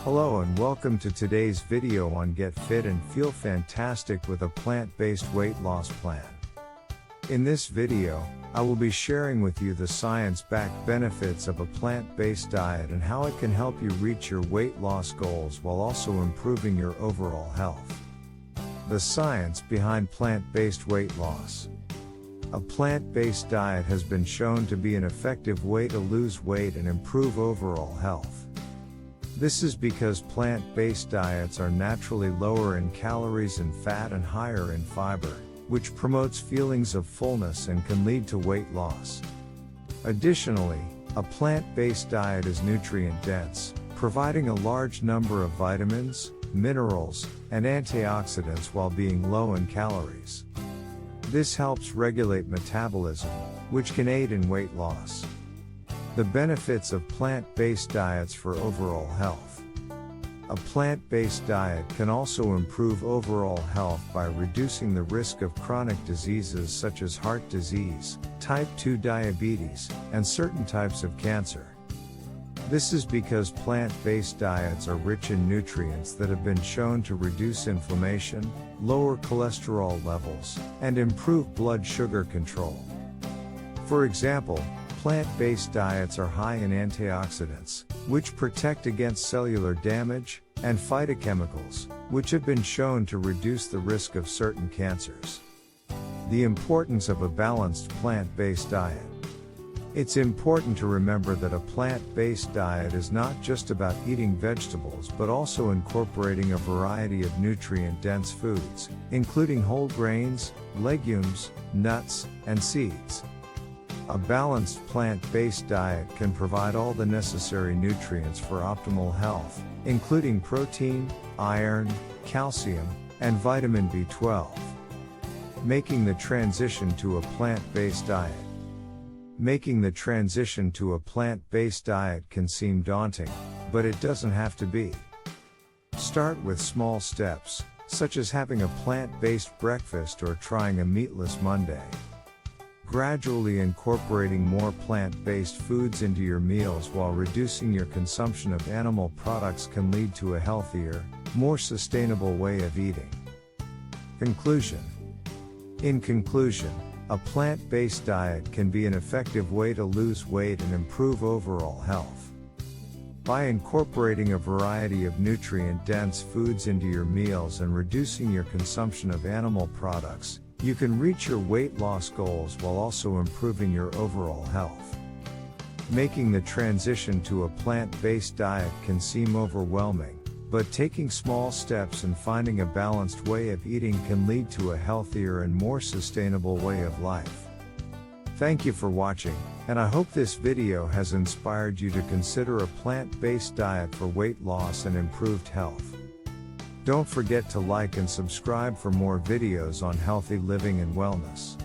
Hello and welcome to today's video on Get Fit and Feel Fantastic with a plant-based weight loss plan. In this video, I will be sharing with you the science-backed benefits of a plant-based diet and how it can help you reach your weight loss goals while also improving your overall health. The science behind plant-based weight loss. A plant-based diet has been shown to be an effective way to lose weight and improve overall health. This is because plant-based diets are naturally lower in calories and fat and higher in fiber, which promotes feelings of fullness and can lead to weight loss. Additionally, a plant-based diet is nutrient-dense, providing a large number of vitamins, minerals, and antioxidants while being low in calories. This helps regulate metabolism, which can aid in weight loss. The benefits of plant-based diets for overall health. A plant-based diet can also improve overall health by reducing the risk of chronic diseases such as heart disease, type 2 diabetes, and certain types of cancer. This is because plant-based diets are rich in nutrients that have been shown to reduce inflammation, lower cholesterol levels, and improve blood sugar control. For example, plant-based diets are high in antioxidants, which protect against cellular damage, and phytochemicals, which have been shown to reduce the risk of certain cancers. The importance of a balanced plant-based diet. It's important to remember that a plant-based diet is not just about eating vegetables but also incorporating a variety of nutrient-dense foods, including whole grains, legumes, nuts, and seeds. A balanced plant-based diet can provide all the necessary nutrients for optimal health, including protein, iron, calcium, and vitamin B12. Making the transition to a plant-based diet. Making the transition to a plant-based diet can seem daunting, but it doesn't have to be. Start with small steps, such as having a plant-based breakfast or trying a meatless Monday. Gradually incorporating more plant-based foods into your meals while reducing your consumption of animal products can lead to a healthier, more sustainable way of eating. Conclusion. In conclusion, a plant-based diet can be an effective way to lose weight and improve overall health. By incorporating a variety of nutrient-dense foods into your meals and reducing your consumption of animal products, you can reach your weight loss goals while also improving your overall health. Making the transition to a plant-based diet can seem overwhelming, but taking small steps and finding a balanced way of eating can lead to a healthier and more sustainable way of life. Thank you for watching, and I hope this video has inspired you to consider a plant-based diet for weight loss and improved health. Don't forget to like and subscribe for more videos on healthy living and wellness.